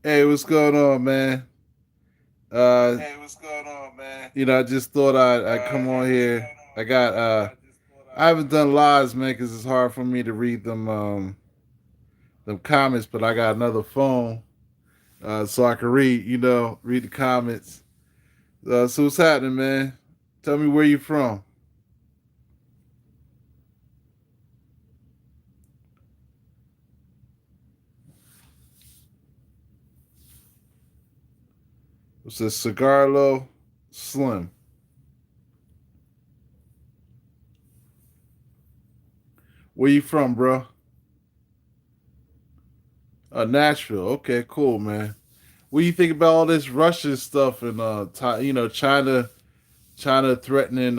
Hey, what's going on, man? Uh, Hey, what's going on, man? I just thought I'd come Hey, on what's here. going I on, got man? I just thought I haven't done come on lives, here. man, because it's hard for me to read them comments. But I got another phone, so I can read the comments. So what's happening, man? Tell me where you from. What's this? Cigarlo Slim. Where you from, bro? Nashville. Okay, cool, man. What do you think about all this Russian stuff and China threatening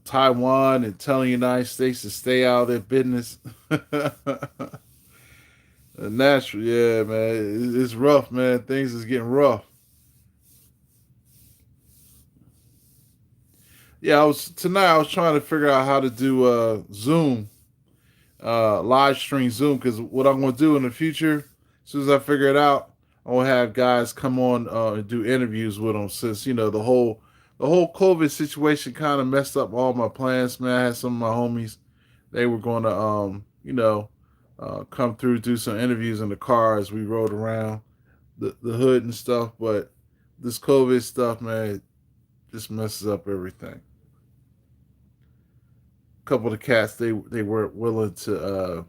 Taiwan and telling the United States to stay out of their business. Natural, yeah, man. It's rough, man. Things is getting rough. Yeah, I was trying to figure out how to do Zoom, live stream Zoom, because what I'm gonna do in the future, as soon as I figure it out, I will have guys come on and do interviews with them. Since the whole COVID situation kind of messed up all my plans, man. I had some of my homies, they were going to come through, do some interviews in the car as we rode around the hood and stuff. But this COVID stuff, man, just messes up everything. A couple of the cats, they weren't willing to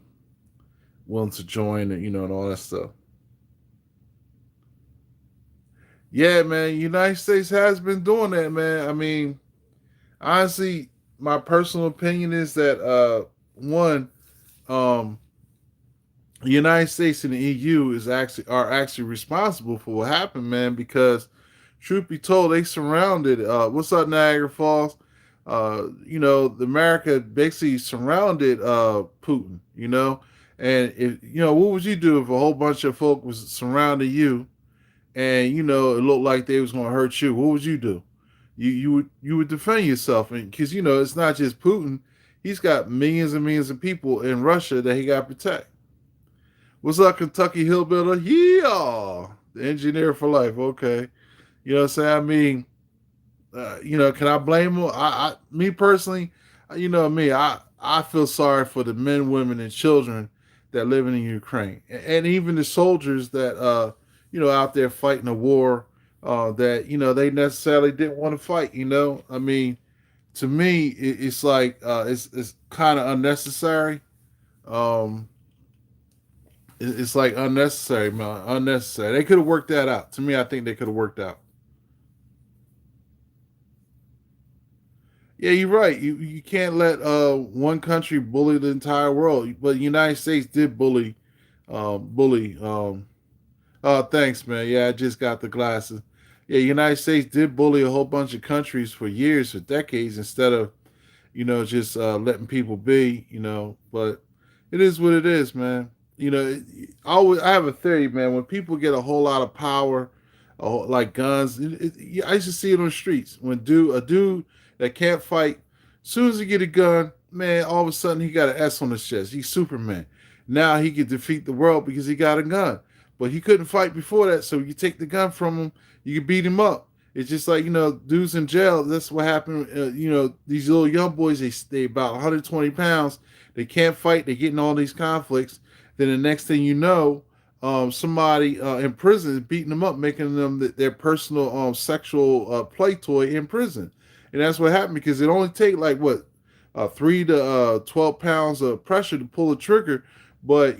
join, and and all that stuff. Yeah, man, United States has been doing that, man. I mean, honestly, my personal opinion is that one, um, the United States and the EU are actually responsible for what happened, man. Because truth be told, they surrounded. What's up, Niagara Falls? The America basically surrounded Putin. And if what would you do if a whole bunch of folk was surrounding you, and it looked like they was going to hurt you? What would you do? You would defend yourself, and because it's not just Putin. He's got millions and millions of people in Russia that he got to protect. What's up, Kentucky Hillbilly? Yeah, the engineer for life. Okay, you know what I'm saying. I mean, can I blame him? Me personally, me. I feel sorry for the men, women, and children that live in Ukraine, and even the soldiers that out there fighting a war that they necessarily didn't want to fight. I mean, to me, it's like it's kind of unnecessary. Um, it's like unnecessary, man. Unnecessary. They could have worked that out. To me, I think they could have worked out. Yeah, you're right. You can't let one country bully the entire world. But the United States did bully. Oh, thanks, man. Yeah, I just got the glasses. Yeah, United States did bully a whole bunch of countries for years, for decades, instead of just letting people be. But it is what it is, man. I have a theory, man. When people get a whole lot of power, like guns, I used to see it on the streets. When a dude that can't fight, as soon as he get a gun, man, all of a sudden he got an S on his chest. He's Superman. Now he can defeat the world because he got a gun. But he couldn't fight before that, so you take the gun from him, you can beat him up. It's just like dudes in jail. That's what happened. These little young boys. They about 120 pounds. They can't fight. They get in all these conflicts. Then the next thing you know, somebody in prison is beating them up, making them their personal sexual play toy in prison. And that's what happened because it only take like what 3 to 12 pounds of pressure to pull a trigger. But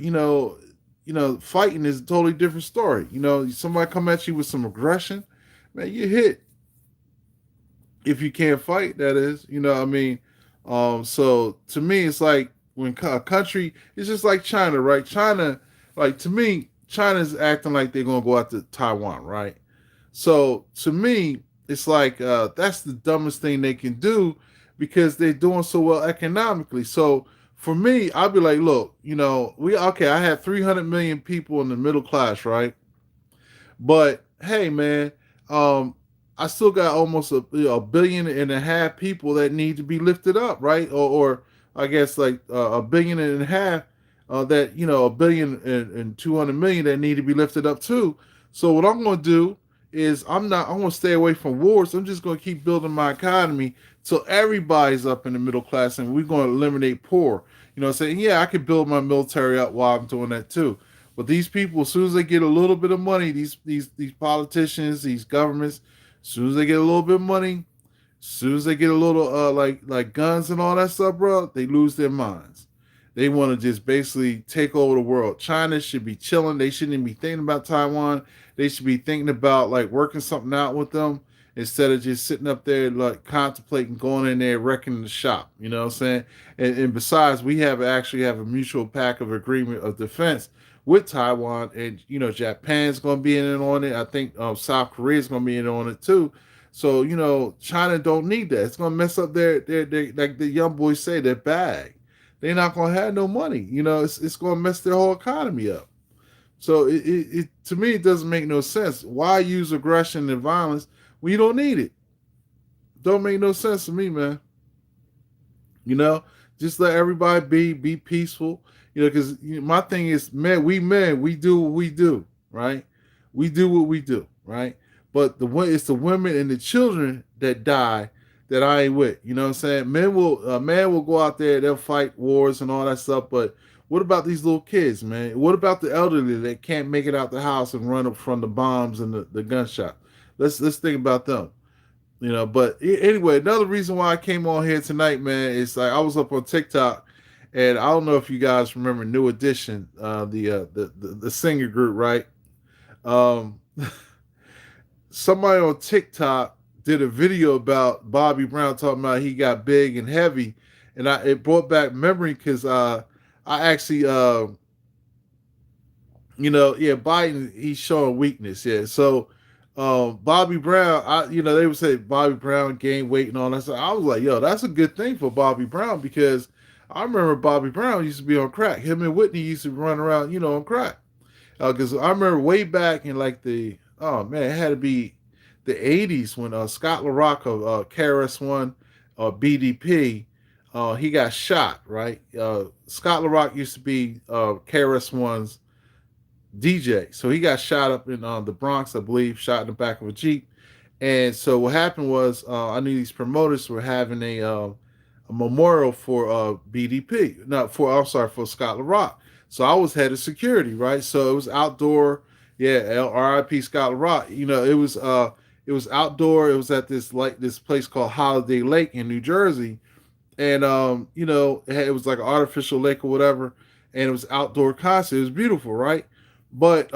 fighting is a totally different story. Somebody come at you with some aggression, man, you hit. If you can't fight, that is, what I mean. So to me, it's like when a country, it's just like China, right? China, like to me, China's acting like they're gonna go out to Taiwan, right? So to me, it's like that's the dumbest thing they can do because they're doing so well economically. So for me, I'd be like, look, we okay. I have 300 million people in the middle class, right? But hey, man, um, I still got almost a billion and a half people that need to be lifted up, right? Or I guess like a billion and a half. that a billion and 200 million that need to be lifted up too. So what I'm going to do is I'm going to stay away from wars. I'm just going to keep building my economy till everybody's up in the middle class, and we're going to eliminate poor. Saying, yeah, I could build my military up while I'm doing that too. But these people, as soon as they get a little bit of money, these politicians, these governments, as soon as they get a little bit of money, as soon as they get a little like guns and all that stuff, bro, they lose their minds. They want to just basically take over the world. China should be chilling. They shouldn't even be thinking about Taiwan. They should be thinking about like working something out with them instead of just sitting up there like contemplating going in there wrecking the shop. You know what I'm saying? And besides, we actually have a mutual pact of agreement of defense with Taiwan, and Japan's going to be in on it. I think South Korea is going to be in on it too. So China don't need that. It's going to mess up their like the young boys say, their bag. They're not going to have no money. It's going to mess their whole economy up. So it to me it doesn't make no sense. Why use aggression and violence when you don't need it? Don't make no sense to me, man. You know, just let everybody be peaceful. Because my thing is, we do what we do, right? We do what we do, right? But it's the women and the children that die that I ain't with. You know what I'm saying? Man will go out there, they'll fight wars and all that stuff, but what about these little kids, man? What about the elderly that can't make it out the house and run up from the bombs and the gunshot? Let's think about them. But anyway, another reason why I came on here tonight, man, is like I was up on TikTok, and I don't know if you guys remember New Edition, the singer group, right? Um, Somebody on TikTok did a video about Bobby Brown talking about he got big and heavy, and it brought back memory because I actually yeah, Biden, he's showing weakness, yeah. So Bobby Brown, they would say Bobby Brown gained weight and all that stuff. I was like, yo, that's a good thing for Bobby Brown because I remember Bobby Brown used to be on crack. Him and Whitney used to run around, on crack. Because I remember way back in like oh man, it had to be the 80s when Scott LaRock of KRS-One BDP, he got shot, right? Scott LaRock used to be KRS-One's DJ. So he got shot up in the Bronx, I believe, shot in the back of a Jeep. And so what happened was I knew these promoters were having a memorial for BDP, not for, I'm sorry, for Scott LaRock. So I was head of security, right? So it was outdoor. Yeah, R.I.P. Scott LaRock. It was outdoor. It was at this place called Holiday Lake in New Jersey, and it was like an artificial lake or whatever, and it was outdoor concert. It was beautiful, right? But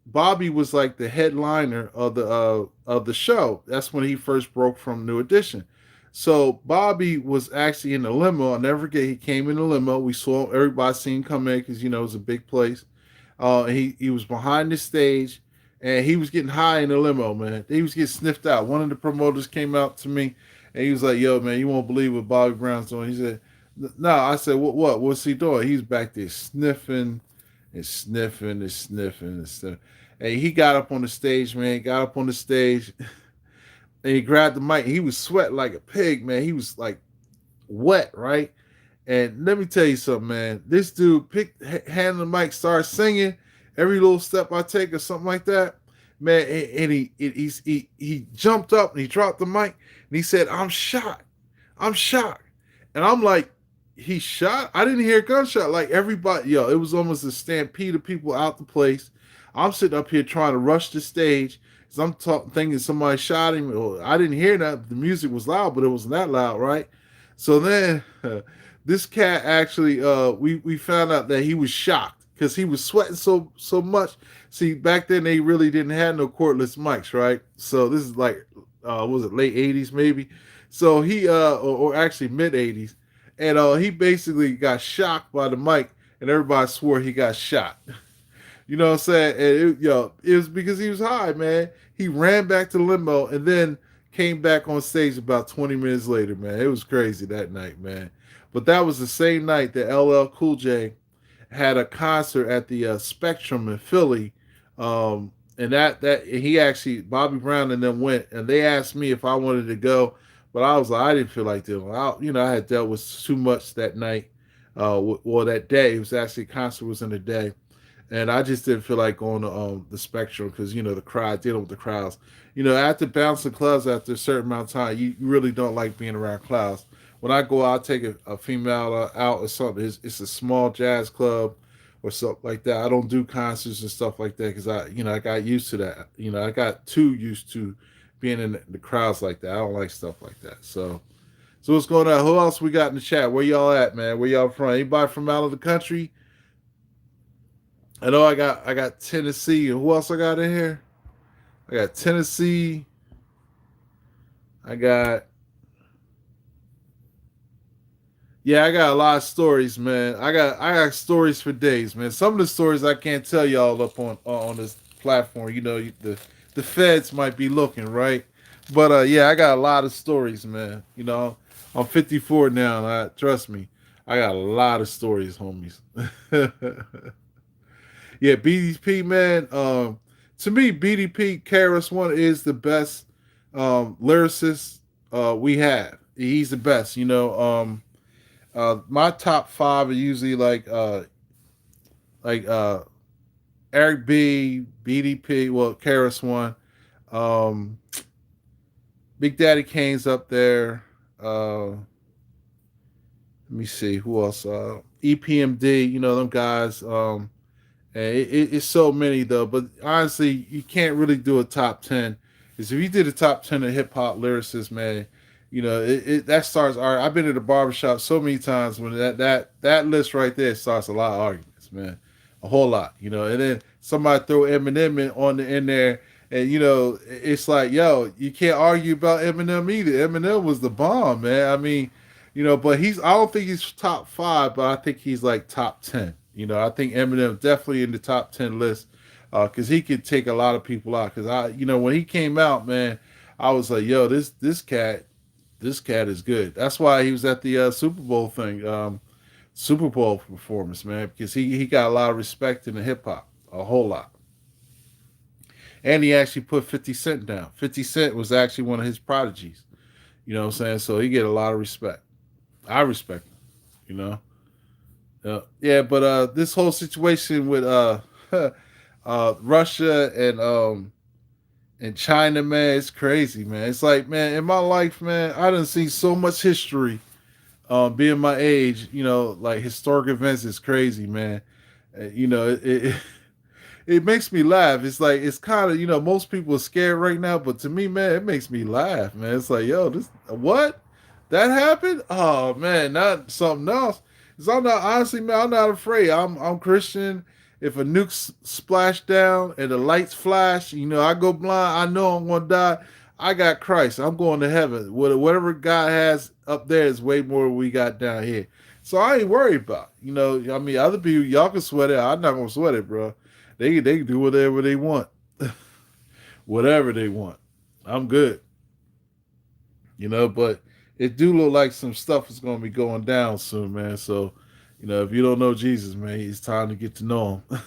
Bobby was like the headliner of the show. That's when he first broke from New Edition. So Bobby was actually in the limo. I'll never forget. He came in the limo. We saw everybody seen him come in because it was a big place. He was behind the stage, and he was getting high in the limo, man. He was getting sniffed out. One of the promoters came out to me, and he was like, "Yo, man, you won't believe what Bobby Brown's doing." He said, "No." I said, "What? What's he doing?" He's back there sniffing and sniffing and sniffing and stuff. And he got up on the stage, man. He got up on the stage, and he grabbed the mic. He was sweating like a pig, man. He was like wet, right? And let me tell you something, man. This dude handed the mic, started singing every little step I take or something like that, man. And he jumped up and he dropped the mic and he said, "I'm shocked, I'm shocked," and I'm like, "He shot? I didn't hear a gunshot." Like everybody, it was almost a stampede of people out the place. I'm sitting up here trying to rush the stage because thinking somebody shot him. I didn't hear that. The music was loud, but it wasn't that loud, right? So then this cat actually, we found out that he was shocked because he was sweating so much. See, back then they really didn't have no cordless mics, right? So this is like, was it late 80s maybe? So he, or actually mid 80s, and he basically got shocked by the mic, and everybody swore he got shot. You know what I'm saying? And it was because he was high, man. He ran back to the limo and then came back on stage about 20 minutes later, man. It was crazy that night, man. But that was the same night that LL Cool J had a concert at the Spectrum in Philly. And that he actually, Bobby Brown and them went, and they asked me if I wanted to go, but I was like, I didn't feel like doing. I had dealt with too much that night. Well, that day it was actually concert was in the day, and I just didn't feel like going to the Spectrum because the crowd, dealing with the crowds. After bouncing clubs after a certain amount of time, you really don't like being around crowds. When I go out, take a female out or something. It's a small jazz club or something like that. I don't do concerts and stuff like that because I got used to that. I got too used to being in the crowds like that. I don't like stuff like that. So what's going on? Who else we got in the chat? Where y'all at, man? Where y'all from? Anybody from out of the country? I know I got Tennessee. And who else I got in here? I got Tennessee. I got I got a lot of stories, man. I got stories for days, man. Some of the stories I can't tell y'all up on this platform. The feds might be looking, right? But I got a lot of stories, man. I'm 54 now, and trust me, I got a lot of stories, homies. Yeah, BDP, man. To me, BDP Karis One is the best lyricist we have. He's the best. My top five are usually like Eric B, BDP, well, Karis One, um, Big Daddy Kane's up there. Let me see who else. EPMD, them guys. And it's so many though, but honestly, you can't really do a top 10. Because if you did a top 10 of hip hop lyricists, man, that starts. I've been at the barbershop so many times when that list right there starts a lot of arguments, man, a whole lot, And then somebody throw Eminem in there, and it's like, yo, you can't argue about Eminem either. Eminem was the bomb, man. I mean, but I don't think he's top five, but I think he's like top 10. I think Eminem definitely in the top 10 list because he could take a lot of people out. Because when he came out, man, I was like, yo, this cat is good. That's why he was at the Super Bowl thing, Super Bowl performance, man, because he got a lot of respect in the hip hop, a whole lot. And he actually put 50 Cent down. 50 Cent was actually one of his prodigies. You know what I'm saying? So he get a lot of respect. I respect him, you know. Yeah, but this whole situation with Russia and China, man, it's crazy, man. It's like, man, in my life, man, I done seen so much history. Being my age, like historic events is crazy, man. It makes me laugh. It's like it's kind of most people are scared right now, but to me, man, it makes me laugh, man. It's like, yo, this what that happened? Oh man, not something else. Cause I'm not honestly, man. I'm not afraid. I'm Christian. If a nuke splash down and the lights flash, I go blind. I know I'm gonna die. I got Christ. I'm going to heaven. Whatever God has up there is way more than we got down here. So I ain't worried about. I mean, other people, y'all can sweat it. I'm not gonna sweat it, bro. They can do whatever they want, whatever they want. I'm good, But it do look like some stuff is gonna be going down soon, man. So, if you don't know Jesus, man, it's time to get to know him.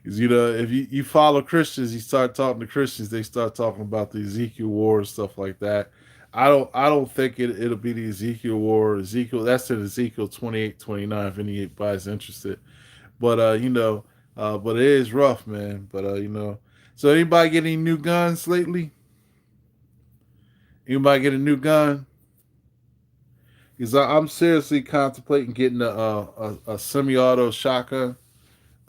Because if you follow Christians, you start talking to Christians, they start talking about the Ezekiel war and stuff like that. I don't think it'll be the Ezekiel war. Ezekiel, that's in Ezekiel 28, 29, if anybody's interested. But but it is rough, man. But so anybody get any new guns lately? Anybody get a new gun? Because I'm seriously contemplating getting a semi-auto shotgun.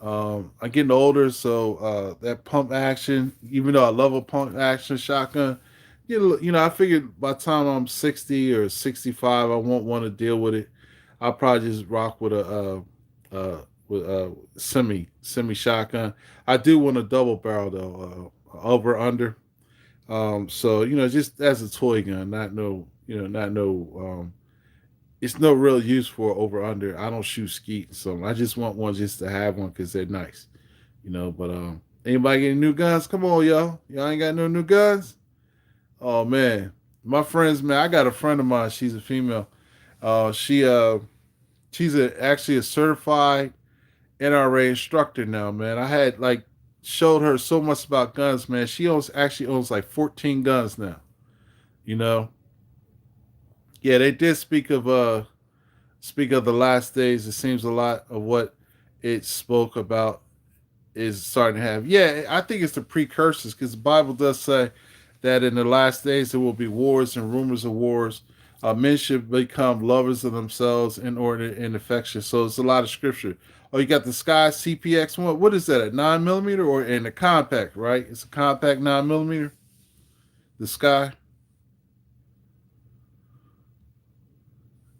I'm getting older, so that pump action, even though I love a pump action shotgun, I figured by the time I'm 60 or 65, I won't want to deal with it. I'll probably just rock with a semi shotgun. I do want a double barrel though, over under. So just as a toy gun, not no. It's no real use for over under. I don't shoot skeet, so I just want one just to have one because they're nice, But anybody getting new guns? Come on, y'all ain't got no new guns. Oh man, my friends, man, I got a friend of mine. She's a female. She's actually a certified NRA instructor now, man. I had showed her so much about guns, man. She actually owns like 14 guns now. You know, yeah, they did speak of speak of the last days, it seems a lot of what it spoke about is starting to have. Yeah, I think it's the precursors because the Bible does say that in the last days there will be wars and rumors of wars. Men should become lovers of themselves, inordinate and affection. So it's a lot of scripture. Oh, you got the Sky CPX1. What is that? A 9 millimeter or in a compact? Right? It's a compact 9 millimeter. The Sky.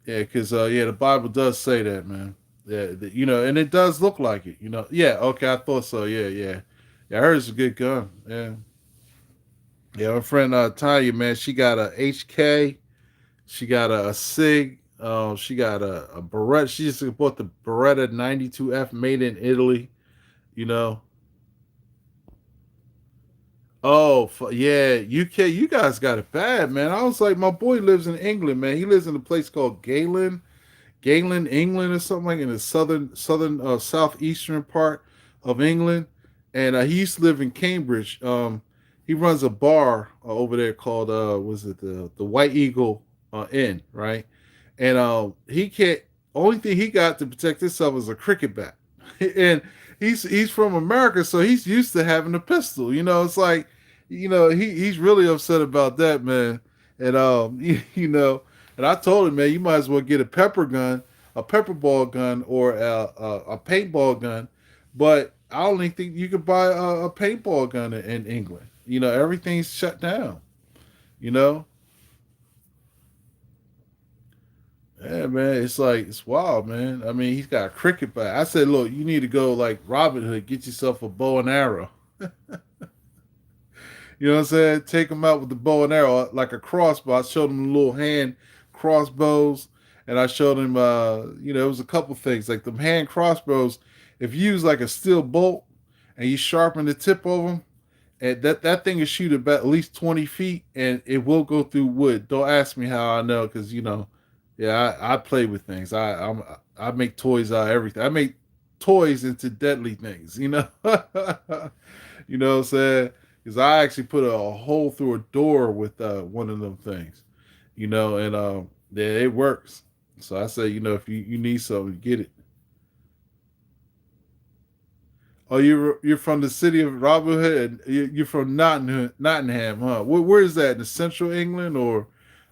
Yeah, because yeah, the Bible does say that, man. Yeah, and it does look like it. Yeah. Okay, I thought so. Yeah, yeah, yeah. I heard it's a good gun. Yeah, yeah. My friend Tanya, man, she got a HK. She got a Sig. She got a Beretta. She just bought the Beretta 92F made in Italy. You know. Oh yeah, UK. You guys got it bad, man. I was like, my boy lives in England, man. He lives in a place called Galen, England, or something like in the southern southeastern part of England, and he used to live in Cambridge. He runs a bar over there called was it the White Eagle Inn, right? And he can't. Only thing he got to protect himself is a cricket bat, and he's from America, so he's used to having a pistol. It's like, he's really upset about that, man. And and I told him, man, you might as well get a pepper gun, a pepper ball gun, or a paintball gun. But I only think you could buy a paintball gun in England. Everything's shut down. You know, yeah, man, it's like it's wild, man. I mean, he's got a cricket bat. I said, look, you need to go like Robin Hood, get yourself a bow and arrow. You know what I'm saying? Take them out with the bow and arrow, like a crossbow. I showed him little hand crossbows, and I showed him, it was a couple things like the hand crossbows. If you use like a steel bolt and you sharpen the tip of them, and that thing will shoot about at least 20 feet, and it will go through wood. Don't ask me how I know, because yeah, I play with things. I make toys out of everything. I make toys into deadly things. You know what I'm saying? Because I actually put a hole through a door with one of them things, and yeah, it works. So I say, if you need something, get it. Oh, you're from the city of Robin Hood. You're from Nottingham, huh? Where is that? In the central England or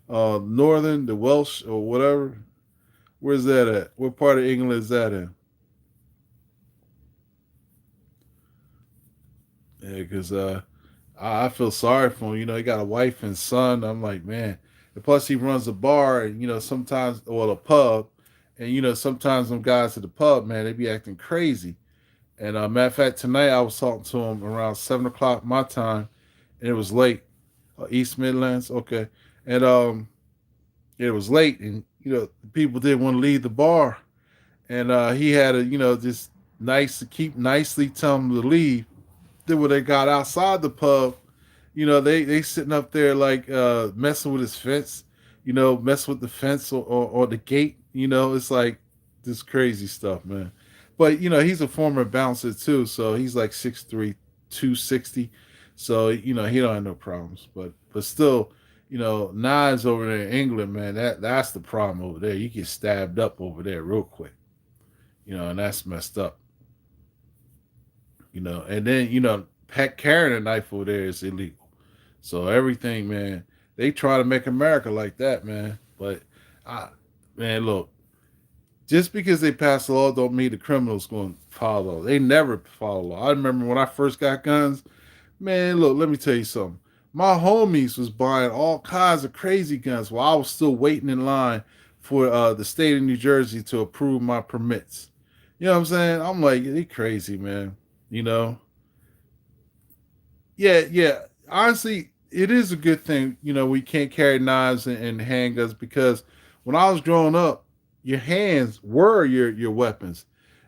northern, the Welsh or whatever? Where's that at? What part of England is that in? Yeah, because I feel sorry for him. He got a wife and son. I'm like, man. And plus, he runs a bar, and sometimes, well, a pub, and sometimes them guys at the pub, man, they be acting crazy. And matter of fact, tonight I was talking to him around 7 o'clock my time, and it was late. East Midlands, okay, and it was late, and people didn't want to leave the bar, and he had to, just nice to keep nicely tell them to leave. Then when they got outside the pub, they sitting up there like messing with his fence, messing with the fence or the gate. It's like this crazy stuff, man. But he's a former bouncer too, so he's like 6'3", 260. So he don't have no problems. But still, knives over there in England, man, that's the problem over there. You get stabbed up over there real quick, and that's messed up. And then carrying a knife over there is illegal. So everything, man, they try to make America like that, man. But I, man, look, just because they pass the law don't mean the criminals going to follow. They never follow law. I remember when I first got guns, man. Look, let me tell you something. My homies was buying all kinds of crazy guns while I was still waiting in line for the state of New Jersey to approve my permits. You know what I'm saying? I'm like, they crazy, man. You know, yeah, yeah. Honestly, it is a good thing, we can't carry knives and handguns because when I was growing up, your hands were your weapons.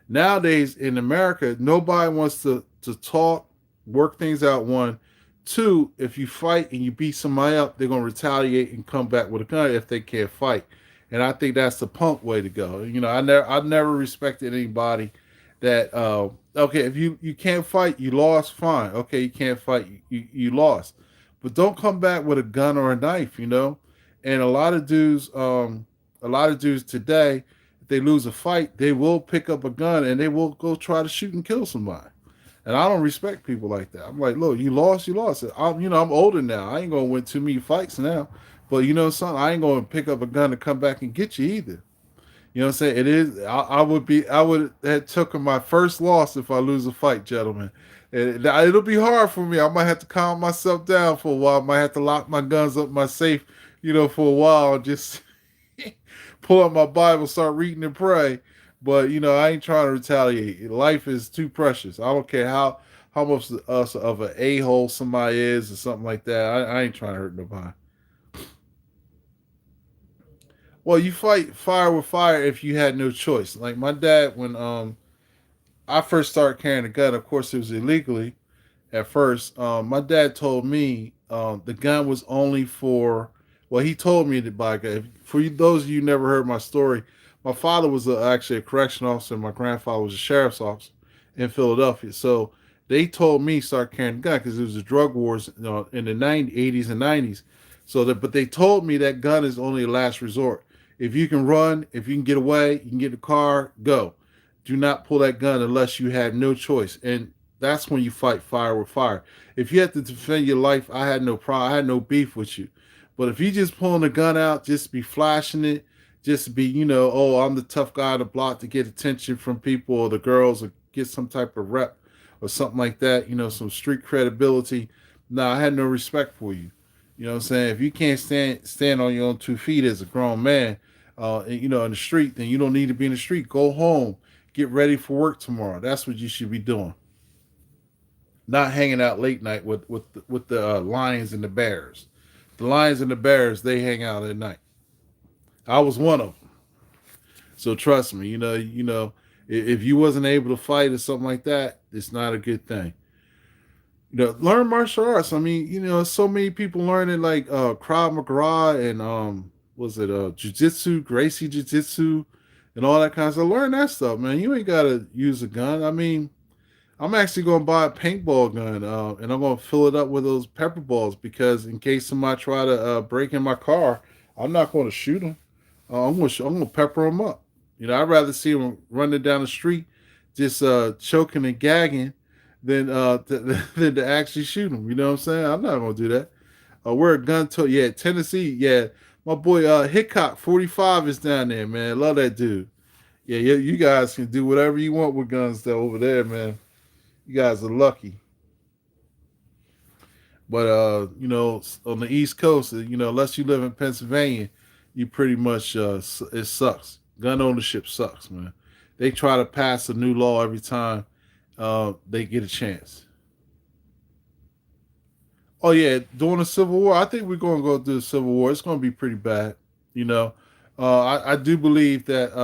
Nowadays in America, nobody wants to talk, work things out. One, two, if you fight and you beat somebody up, they're gonna retaliate and come back with a gun if they can't fight. And I think that's the punk way to go. I never respected anybody that okay, if you can't fight, you lost, fine. Okay, you can't fight, you lost. But don't come back with a gun or a knife. And a lot of dudes today, if they lose a fight, they will pick up a gun and they will go try to shoot and kill somebody. And I don't respect people like that. I'm like, look, you lost, you lost. I'm older now. I ain't gonna win too many fights now. But you know something, I ain't gonna pick up a gun to come back and get you either. You know what I'm saying? It is. I would have taken my first loss if I lose a fight, gentlemen. And it'll be hard for me. I might have to calm myself down for a while. I might have to lock my guns up in my safe, for a while. Just pull out my Bible, start reading and pray. But I ain't trying to retaliate. Life is too precious. I don't care how much us of an a-hole somebody is or something like that. I ain't trying to hurt nobody. Well, you fight fire with fire if you had no choice. Like my dad, when I first started carrying a gun, of course it was illegally at first. My dad told me the gun was only for. Well, he told me to buy a gun. For those of you who never heard my story, my father was actually a correction officer. My grandfather was a sheriff's officer in Philadelphia. So they told me start carrying a gun because it was the drug wars, in the 80s and 90s. But they told me that gun is only a last resort. If you can run, if you can get away, you can get in the car, go. Do not pull that gun unless you have no choice. And that's when you fight fire with fire. If you have to defend your life, I had no problem. I had no beef with you. But if you just pulling the gun out, just be flashing it, just be, oh, I'm the tough guy on the block to get attention from people or the girls or get some type of rep or something like that, some street credibility. No, I had no respect for you. You know what I'm saying? If you can't stand on your own 2 feet as a grown man, in the street, then you don't need to be in the street. Go home, get ready for work tomorrow. That's what you should be doing. Not hanging out late night with the lions and the bears. The lions and the bears, they hang out at night. I was one of them. So trust me, if you wasn't able to fight or something like that, it's not a good thing. Learn martial arts. I mean, so many people learning like Krav Maga and was it Jiu-Jitsu, Gracie Jiu-Jitsu, and all that kind of stuff. Learn that stuff, man. You ain't gotta use a gun. I mean, I'm actually gonna buy a paintball gun, and I'm gonna fill it up with those pepper balls because in case somebody try to break in my car, I'm not gonna shoot them. I'm gonna pepper them up. I'd rather see them running down the street, just choking and gagging than to actually shoot them. You know what I'm saying? I'm not gonna do that. We're a gun to Tennessee. Yeah, my boy Hickok 45 is down there, man. Love that dude. Yeah, you guys can do whatever you want with guns though over there, man. You guys are lucky. But on the East Coast, unless you live in Pennsylvania, you pretty much it sucks. Gun ownership sucks, man. They try to pass a new law every time they get a chance. Oh yeah, during the Civil War, I think we're going to go through the Civil War. It's going to be pretty bad. You know, I do believe that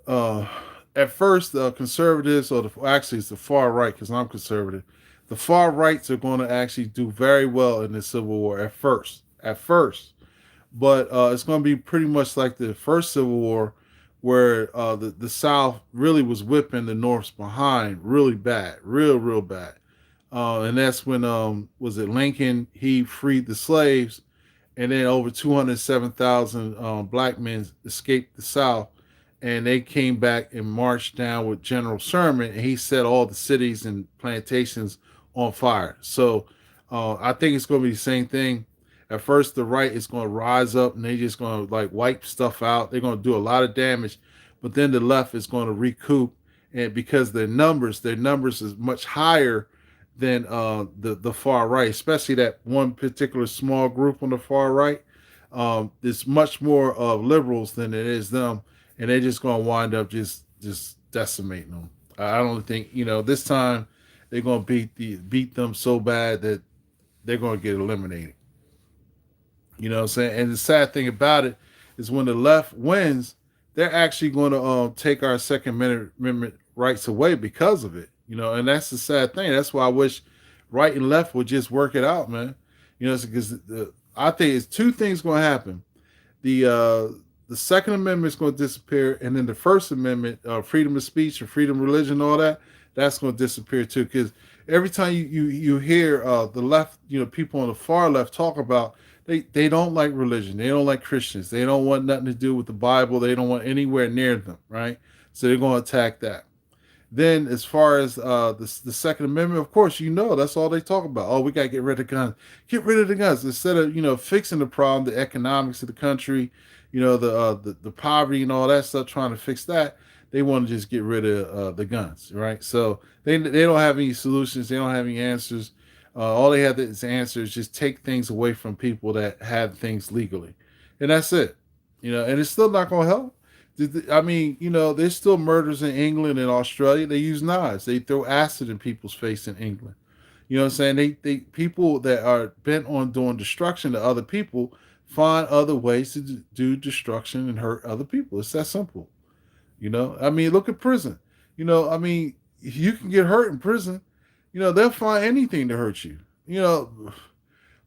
uh, at first the conservatives, actually it's the far right because I'm conservative. The far rights are going to actually do very well in the Civil War at first. At first, but it's going to be pretty much like the first Civil War, where the South really was whipping the North's behind really bad, real bad. And that's when was it Lincoln? He freed the slaves, and then over 207,000 black men escaped the South, and they came back and marched down with General Sherman, and he set all the cities and plantations on fire. So I think it's going to be the same thing. At first, the right is going to rise up, and they're just going to like wipe stuff out. They're going to do a lot of damage, but then the left is going to recoup, and because their numbers is much higher than the far right, especially that one particular small group on the far right. There's much more of liberals than it is them, and they're just going to wind up just decimating them. I don't think this time they're going to beat them so bad that they're going to get eliminated. You know what I'm saying? And the sad thing about it is when the left wins, they're actually going to take our Second Amendment rights away because of it. And that's the sad thing. That's why I wish right and left would just work it out, man. Because I think it's two things going to happen. The Second Amendment is going to disappear, and then the First Amendment, freedom of speech and freedom of religion, all that, that's going to disappear too. Because every time you hear the left, people on the far left talk about They don't like religion. They don't like Christians. They don't want nothing to do with the Bible. They don't want anywhere near them, right? So they're going to attack that. Then, as far as the Second Amendment, of course, that's all they talk about. Oh, we got to get rid of guns. Get rid of the guns instead of fixing the problem, the economics of the country, the poverty and all that stuff. Trying to fix that, they want to just get rid of the guns, right? So they don't have any solutions. They don't have any answers. All they have as answer is just take things away from people that have things legally, and that's it. And it's still not going to help. I mean, there's still murders in England and Australia. They use knives. They throw acid in people's face in England. You know what I'm saying? They people that are bent on doing destruction to other people find other ways to do destruction and hurt other people. It's that simple. I mean, look at prison. I mean, you can get hurt in prison. They'll find anything to hurt you.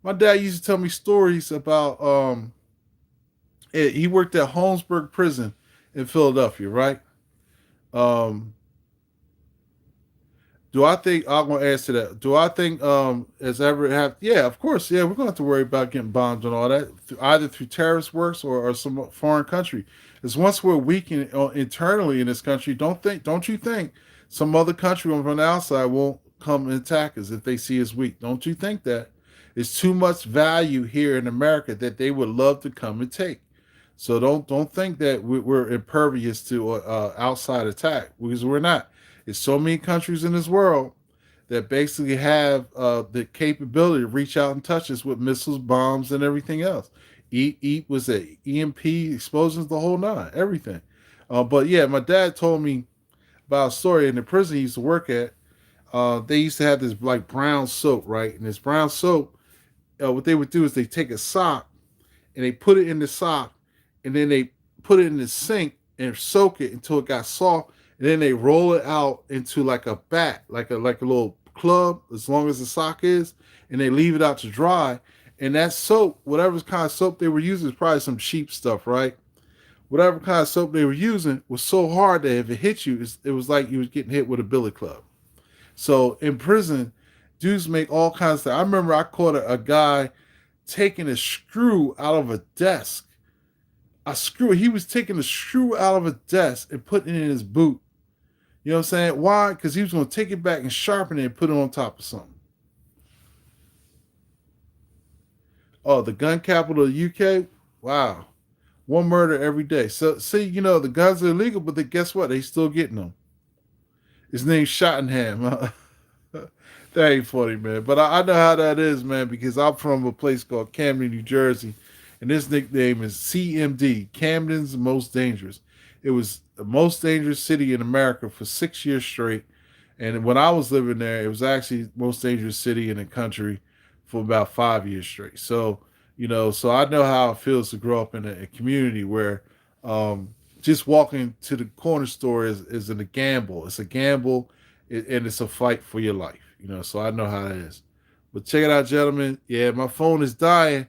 My dad used to tell me stories about he worked at Holmesburg Prison in Philadelphia, right? Um, do I think I'm gonna answer that? Do I think has ever have? Yeah, of course. Yeah, we're gonna have to worry about getting bombed and all that, either through terrorist works or some foreign country. Because once we're weak internally in this country, don't you think some other country from the outside won't come and attack us if they see us weak? Don't you think that? It's too much value here in America that they would love to come and take. So don't think that we're impervious to outside attack, because we're not. There's so many countries in this world that basically have the capability to reach out and touch us with missiles, bombs, and everything else. Eat was a EMP explosions, the whole nine, everything. But yeah, my dad told me about a story in the prison he used to work at. They used to have this like brown soap, right? And this brown soap, what they would do is they take a sock and they put it in the sock, and then they put it in the sink and soak it until it got soft, and then they roll it out into like a bat, like a little club, as long as the sock is, and they leave it out to dry. And that soap, whatever kind of soap they were using, is probably some cheap stuff, right? Whatever kind of soap they were using was so hard that if it hit you, it was like you was getting hit with a billy club. So in prison, dudes make all kinds of stuff. I remember I caught a guy taking a screw out of a desk. He was taking a screw out of a desk and putting it in his boot. You know what I'm saying? Why? Because he was going to take it back and sharpen it and put it on top of something. Oh, the gun capital of the UK? Wow. One murder every day. So, see, the guns are illegal, but guess what? They still getting them. His name's Shottenham. That ain't funny, man. But I know how that is, man, because I'm from a place called Camden, New Jersey, and this nickname is CMD, Camden's Most Dangerous. It was the most dangerous city in America for 6 years straight. And when I was living there, it was actually the most dangerous city in the country for about 5 years straight. So, so I know how it feels to grow up in a community where just walking to the corner store is a gamble. It's a gamble, and it's a fight for your life. So I know how that is. But check it out, gentlemen. Yeah, my phone is dying.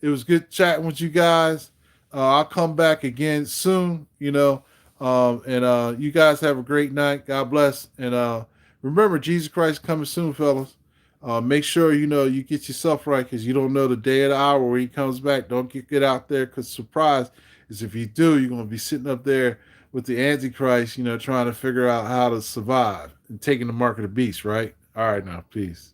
It was good chatting with you guys. I'll come back again soon, and you guys have a great night. God bless. And remember, Jesus Christ coming soon, fellas. Make sure, you get yourself right, because you don't know the day or the hour where he comes back. Don't get out there, because surprise is if you do, you're going to be sitting up there with the Antichrist, trying to figure out how to survive and taking the mark of the beast, right? All right, now, peace.